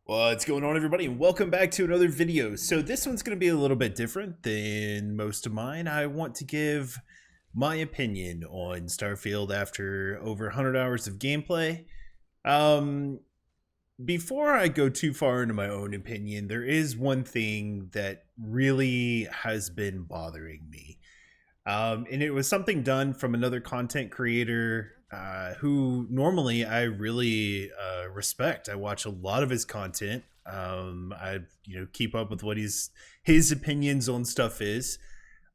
What's going on, everybody, and welcome back to another video. So this one's going to be a little bit different than most of mine. I want to give my opinion on Starfield after over 100 hours of gameplay. Um, Before I go too far into my own opinion, there is one thing that really has been bothering me. And it was something done from another content creator who normally I really respect. I watch a lot of his content. I keep up with what his opinions on stuff is.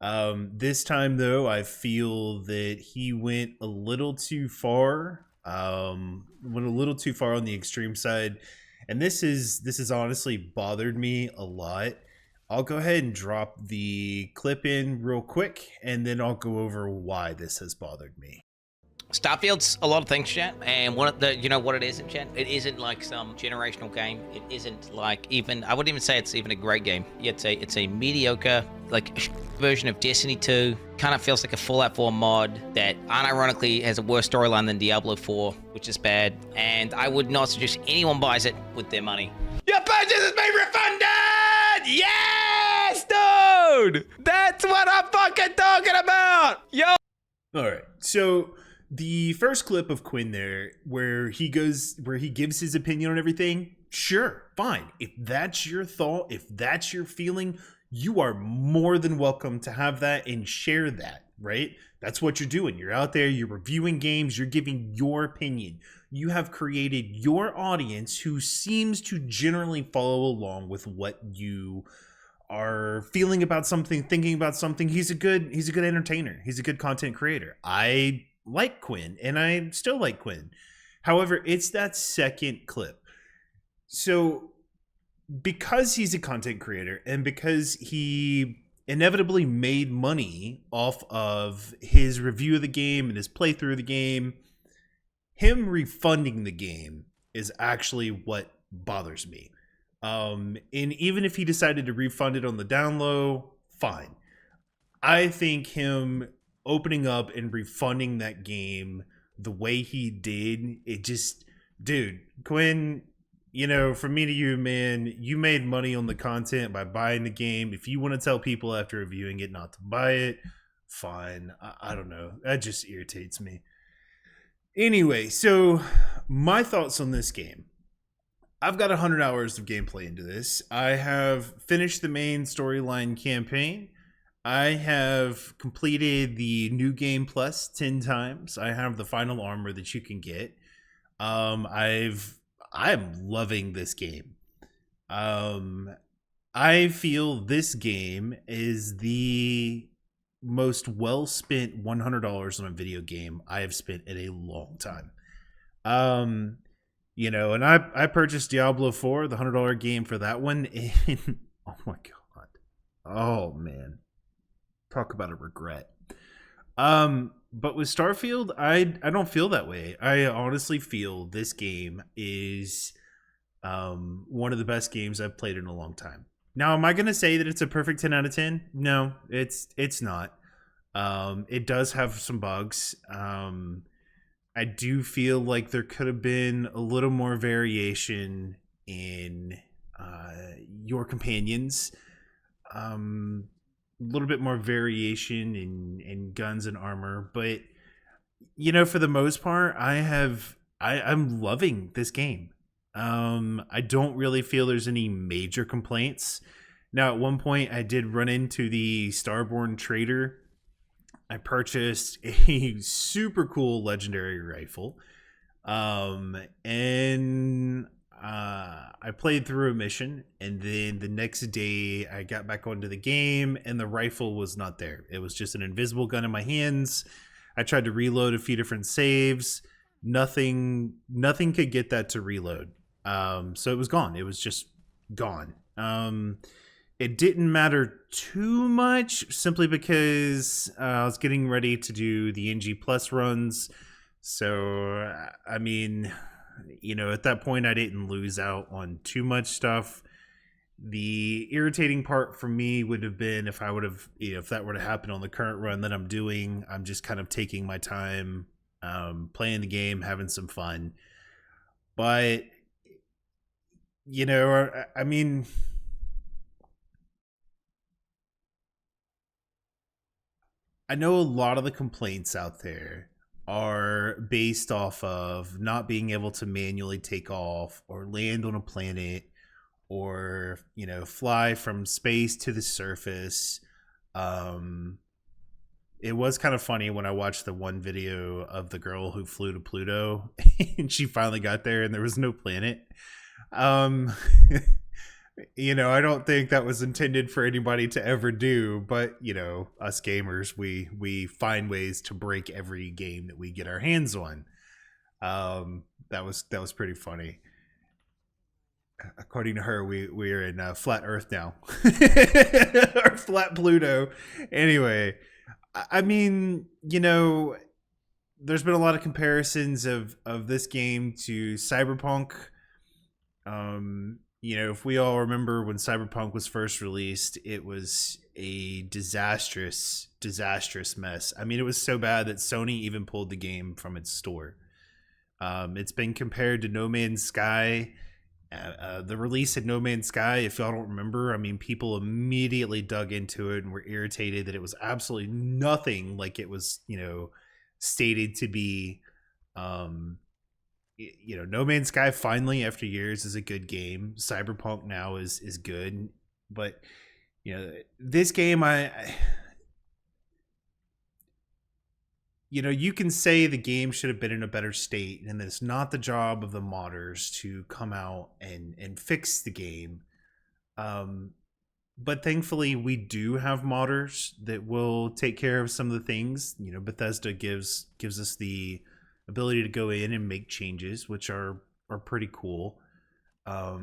This time though, I feel that he went a little too far. Went a little too far on the extreme side, and this has honestly bothered me a lot. I'll go ahead and drop the clip in real quick, and then I'll go over why this has bothered me. Starfield's a lot of things, chat, and one of the, you know what it isn't, chat? It isn't like some generational game. It isn't like even, I wouldn't even say it's even a great game. It's a mediocre, like, version of Destiny 2. Kind of feels like a Fallout 4 mod that unironically has a worse storyline than Diablo 4, which is bad, and I would not suggest anyone buys it with their money. Your purchase has been refunded! Yes, dude! That's what I'm fucking talking about! Yo! All right, so the first clip of Quinn there, where he gives his opinion on everything, sure, fine. If that's your thought, if that's your feeling, you are more than welcome to have that and share that, right? That's what you're doing. You're out there, you're reviewing games, you're giving your opinion. You have created your audience who seems to generally follow along with what you are feeling about something, thinking about something. He's a good entertainer. He's a good content creator. I like Quinn, and I still like Quinn. However, it's that second clip. So because he's a content creator and because he inevitably made money off of his review of the game and his playthrough of the game, him refunding the game is actually what bothers me. And even if he decided to refund it on the down low, fine. I think him opening up and refunding that game the way he did, it just, dude, Quinn, from me to you, man, you made money on the content by buying the game. If you want to tell people after reviewing it not to buy it, fine. I don't know. That just irritates me. Anyway, so my thoughts on this game. I've got 100 hours of gameplay into this. I have finished the main storyline campaign. I have completed the new game plus 10 times. I have the final armor that you can get. I'm loving this game. I feel this game is the most well spent $100 on a video game I have spent in a long time. And I purchased Diablo 4, the $100 game for that one. And oh my god, oh man, talk about a regret. But with Starfield, I don't feel that way. I honestly feel this game is one of the best games I've played in a long time. Now, am I going to say that it's a perfect 10 out of 10? No, it's not. It does have some bugs. I do feel like there could have been a little more variation in your companions. A little bit more variation in guns and armor, but for the most part, I'm loving this game. I don't really feel there's any major complaints. Now, at one point, I did run into the Starborn Trader. I purchased a super cool legendary rifle, and I played through a mission, and then the next day I got back onto the game and the rifle was not there. It was just an invisible gun in my hands. I tried to reload a few different saves. Nothing could get that to reload. So it was gone. It was just gone. It didn't matter too much simply because I was getting ready to do the NG Plus runs. So, I mean, at that point, I didn't lose out on too much stuff. The irritating part for me would have been if I would have, if that were to happen on the current run that I'm doing. I'm just kind of taking my time, playing the game, having some fun. But I mean, I know a lot of the complaints out there are based off of not being able to manually take off or land on a planet or, fly from space to the surface. Um, it was kind of funny when I watched the one video of the girl who flew to Pluto and she finally got there and there was no planet. Um, I don't think that was intended for anybody to ever do, but us gamers, we find ways to break every game that we get our hands on. That was pretty funny. According to her, we're in flat Earth now, or flat Pluto. Anyway, I mean, there's been a lot of comparisons of this game to Cyberpunk. If we all remember when Cyberpunk was first released, it was a disastrous mess. I mean, it was so bad that Sony even pulled the game from its store. It's been compared to No Man's Sky. The release of No Man's Sky, if y'all don't remember, I mean, people immediately dug into it and were irritated that it was absolutely nothing like it was, stated to be. No Man's Sky finally, after years, is a good game. Cyberpunk now is good, but this game, you can say the game should have been in a better state, and it's not the job of the modders to come out and fix the game. But thankfully, we do have modders that will take care of some of the things. Bethesda gives us the ability to go in and make changes, which are pretty cool. I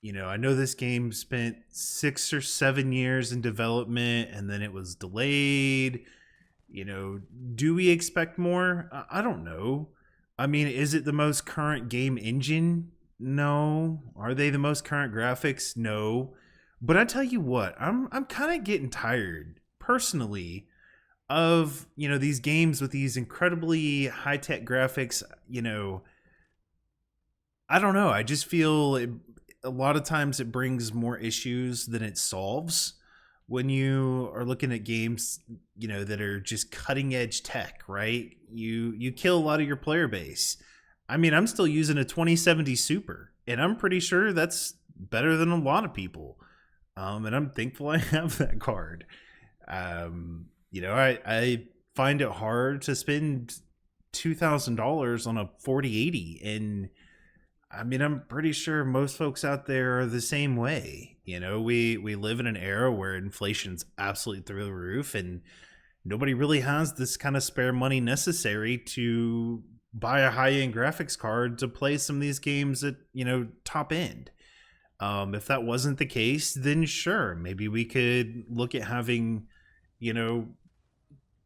know this game spent 6 or 7 years in development, and then it was delayed. Do we expect more? I don't know. I mean, is it the most current game engine? No. Are they the most current graphics? No. But I tell you what, I'm kind of getting tired personally of these games with these incredibly high-tech graphics. I don't know, I just feel a lot of times it brings more issues than it solves when you are looking at games that are just cutting edge tech, right? You kill a lot of your player base. I mean, I'm still using a 2070 Super, and I'm pretty sure that's better than a lot of people. And I'm thankful I have that card. I find it hard to spend $2,000 on a 4080, and I mean, I'm pretty sure most folks out there are the same way. We live in an era where inflation's absolutely through the roof, and nobody really has this kind of spare money necessary to buy a high-end graphics card to play some of these games at top end. If that wasn't the case, then sure, maybe we could look at having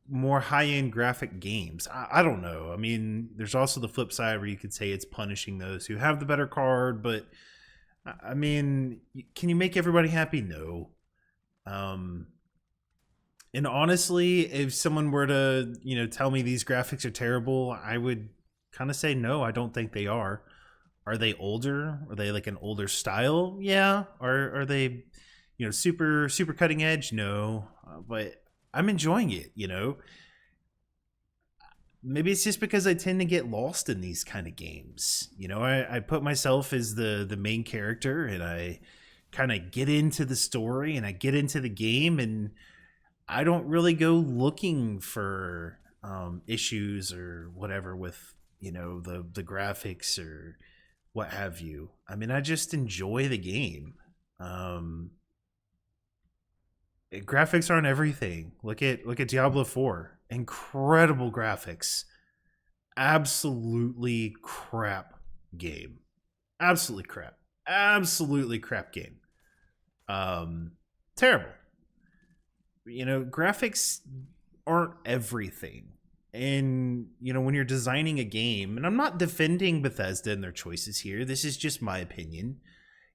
more high-end graphic games. I don't know. I mean, there's also the flip side where you could say it's punishing those who have the better card, but I mean, can you make everybody happy? No. And honestly, if someone were to tell me these graphics are terrible, I would kind of say no, I don't think they are. Are they older? Are they like an older style? Yeah. Are they super cutting edge? No. But I'm enjoying it. Maybe it's just because I tend to get lost in these kind of games. I put myself as the main character, and I kind of get into the story and I get into the game, and I don't really go looking for issues or whatever with the graphics or what have you. I mean, I just enjoy the game. Graphics aren't everything. Look at Diablo 4. Incredible graphics. Absolutely crap game. Absolutely crap. Absolutely crap game. Terrible. Graphics aren't everything. And when you're designing a game, and I'm not defending Bethesda and their choices here, this is just my opinion.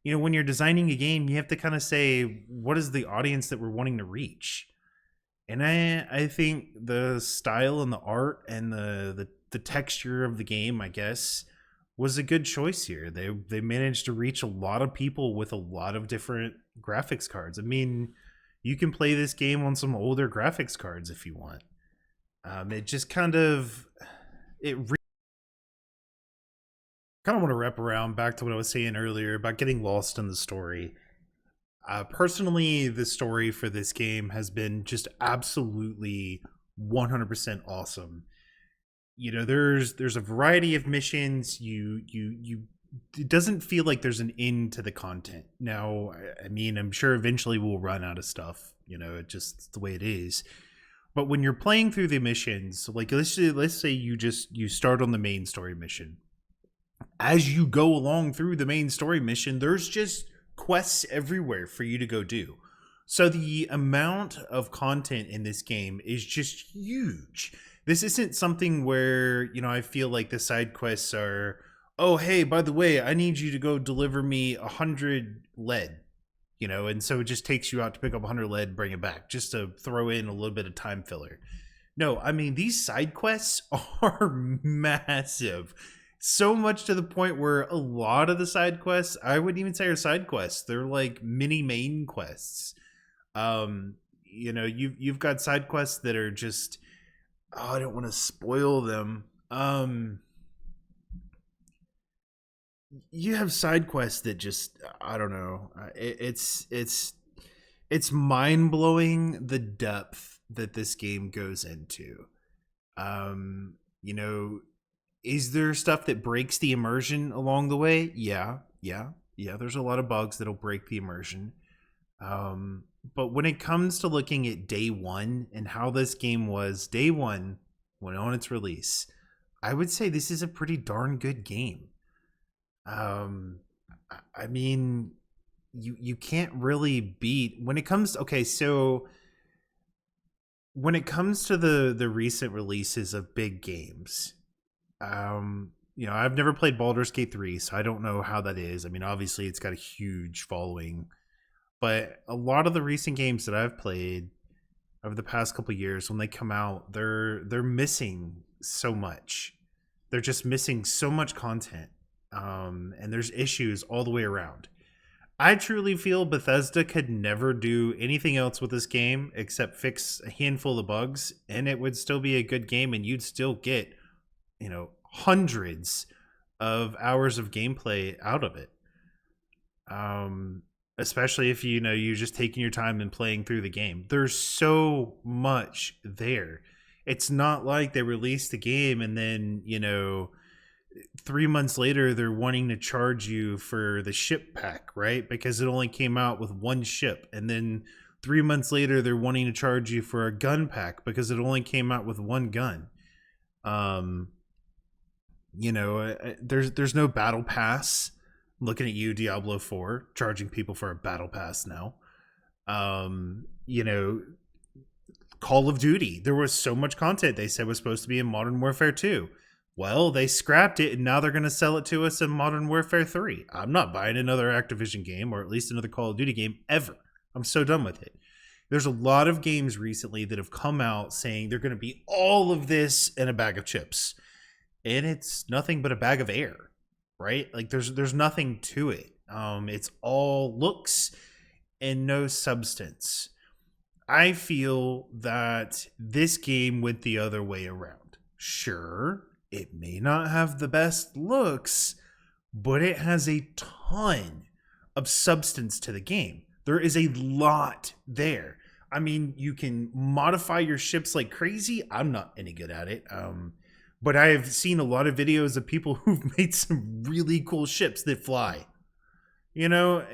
When you're designing a game, you have to kind of say, what is the audience that we're wanting to reach? And I think the style and the art and the texture of the game, I guess, was a good choice here. They managed to reach a lot of people with a lot of different graphics cards. I mean, you can play this game on some older graphics cards if you want. It just kind of kind of want to wrap around back to what I was saying earlier about getting lost in the story. Personally, the story for this game has been just absolutely 100% awesome. You know, there's a variety of missions. You it doesn't feel like there's an end to the content. Now, I mean, I'm sure eventually we'll run out of stuff. You know, it's the way it is. But when you're playing through the missions, like let's say you start on the main story mission. As you go along through the main story mission, there's just quests everywhere for you to go do. So the amount of content in this game is just huge. This isn't something where, you know, I feel like the side quests are, oh, hey, by the way, I need you to go deliver me 100 lead, you know, and so it just takes you out to pick up 100 lead, bring it back, just to throw in a little bit of time filler. No, I mean, these side quests are massive. So much to the point where a lot of the side quests, I wouldn't even say are side quests. They're like mini main quests. You know, you've got side quests that are just, oh, I don't want to spoil them. You have side quests that just, I don't know. It's mind blowing the depth that this game goes into. You know, is there stuff that breaks the immersion along the way? Yeah. There's a lot of bugs that'll break the immersion. But when it comes to looking at day one and how this game was day one when on its release, I would say this is a pretty darn good game. I mean, you can't really beat when it comes. Okay, so when it comes to the recent releases of big games, you know, I've never played Baldur's Gate 3, so I don't know how that is. I mean, obviously it's got a huge following, but a lot of the recent games that I've played over the past couple of years, when they come out, they're missing so much. They're just missing so much content. And there's issues all the way around. I truly feel Bethesda could never do anything else with this game except fix a handful of bugs, and it would still be a good game, and you'd still get, you know, hundreds of hours of gameplay out of it. Especially if you know you're just taking your time and playing through the game. There's so much there. It's not like they released the game and then, you know, 3 months later they're wanting to charge you for the ship pack, right? Because it only came out with one ship, and then 3 months later they're wanting to charge you for a gun pack because it only came out with one gun. You know, there's no battle pass. Looking at you, Diablo 4, charging people for a battle pass now. You know, Call of Duty, there was so much content they said was supposed to be in Modern Warfare 2. Well, they scrapped it, and now they're going to sell it to us in Modern Warfare 3. I'm not buying another Activision game, or at least another Call of Duty game, ever. I'm so done with it. There's a lot of games recently that have come out saying they're going to be all of this in a bag of chips. And it's nothing but a bag of air, right? Like there's nothing to it. It's all looks and no substance. I feel that this game went the other way around. Sure, it may not have the best looks, but it has a ton of substance to the game. There is a lot there. I mean, you can modify your ships like crazy. I'm not any good at it. But I have seen a lot of videos of people who've made some really cool ships that fly. You know,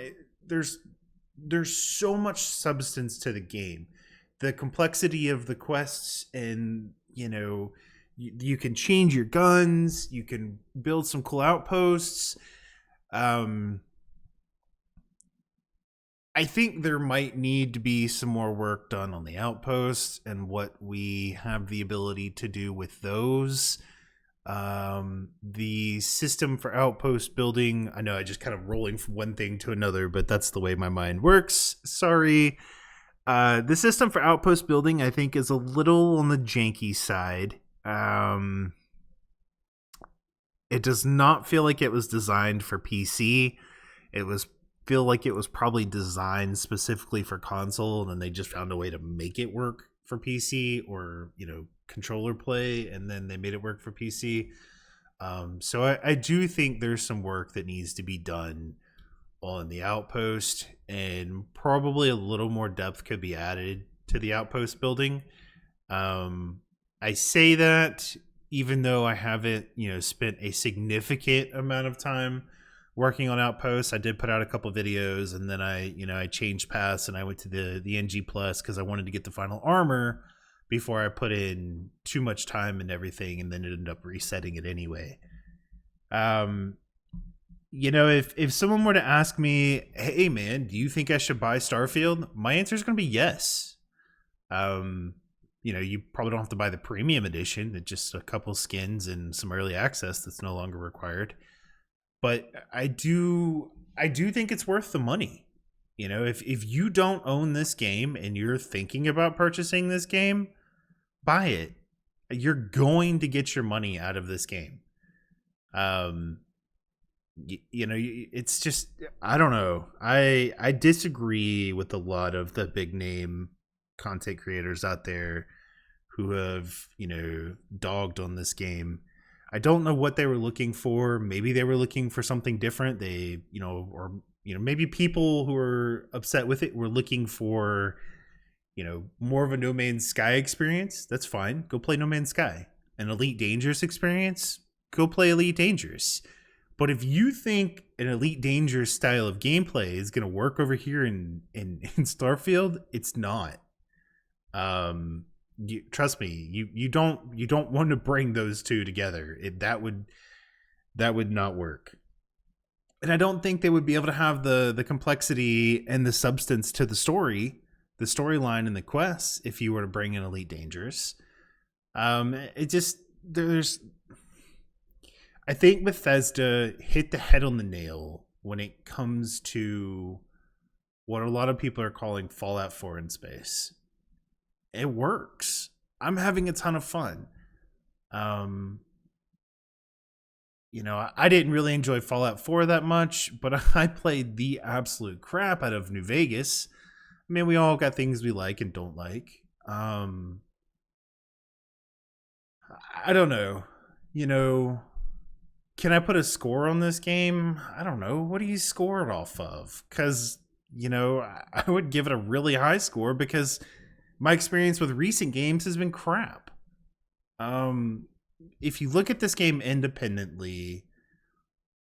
there's so much substance to the game. The complexity of the quests, and, you know, you can change your guns, you can build some cool outposts. I think there might need to be some more work done on the outposts and what we have the ability to do with those. The system for outpost building, I know I just kind of rolling from one thing to another, but that's the way my mind works. Sorry. The system for outpost building, I think, is a little on the janky side. It does not feel like it was designed for PC. It was feel like it was probably designed specifically for console, and then they just found a way to make it work for PC, or controller play, and then they made it work for PC. So I do think there's some work that needs to be done on the Outpost, and probably a little more depth could be added to the Outpost building. I say that even though I haven't, spent a significant amount of time working on Outposts. I did put out a couple videos, and then I changed paths and I went to the NG Plus because I wanted to get the final armor before I put in too much time and everything, and then it ended up resetting it anyway. If someone were to ask me, hey man, do you think I should buy Starfield? My answer is going to be yes. You probably don't have to buy the premium edition. It's just a couple skins and some early access that's no longer required. But I do think it's worth the money. If you don't own this game and you're thinking about purchasing this game, buy it. You're going to get your money out of this game. It's just, I don't know. I disagree with a lot of the big name content creators out there who have, dogged on this game. I don't know what they were looking for. Maybe they were looking for something different. They, maybe people who were upset with it were looking for, more of a No Man's Sky experience. That's fine. Go play No Man's Sky. An Elite Dangerous experience. Go play Elite Dangerous. But if you think an Elite Dangerous style of gameplay is going to work over here in Starfield, it's not. Trust me, you don't want to bring those two together. That would not work. And I don't think they would be able to have the complexity and the substance to the storyline and the quests if you were to bring in Elite Dangerous. I think Bethesda hit the head on the nail when it comes to what a lot of people are calling Fallout 4 in space. It works. I'm having a ton of fun. I didn't really enjoy Fallout 4 that much, but I played the absolute crap out of New Vegas. I mean, we all got things we like and don't like. I don't know. Can I put a score on this game? I don't know. What do you score it off of? Because, I would give it a really high score because my experience with recent games has been crap. If you look at this game independently,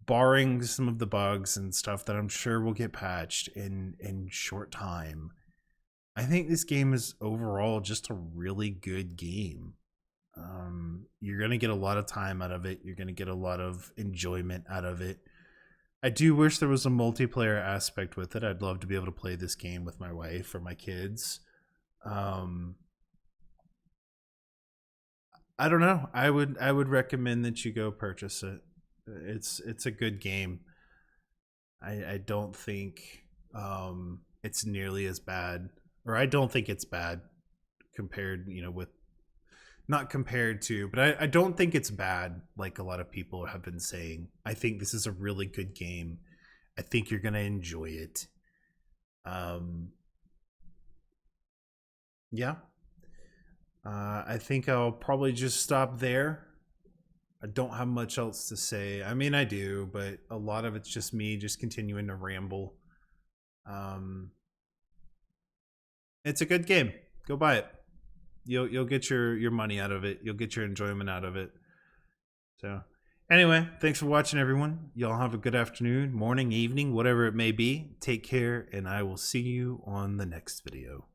barring some of the bugs and stuff that I'm sure will get patched in short time, I think this game is overall just a really good game. You're going to get a lot of time out of it. You're going to get a lot of enjoyment out of it. I do wish there was a multiplayer aspect with it. I'd love to be able to play this game with my wife or my kids. I don't know. I would recommend that you go purchase it. It's a good game. I don't think it's nearly as bad, or I don't think it's bad compared, with not compared to, but I don't think it's bad like a lot of people have been saying. I think this is a really good game. I think you're gonna enjoy it. Yeah. I think I'll probably just stop there. I don't have much else to say. I mean, I do, but a lot of it's just me just continuing to ramble. It's a good game. Go buy it. You'll get your money out of it. You'll get your enjoyment out of it. So anyway, thanks for watching, everyone. Y'all have a good afternoon, morning, evening, whatever it may be. Take care, and I will see you on the next video.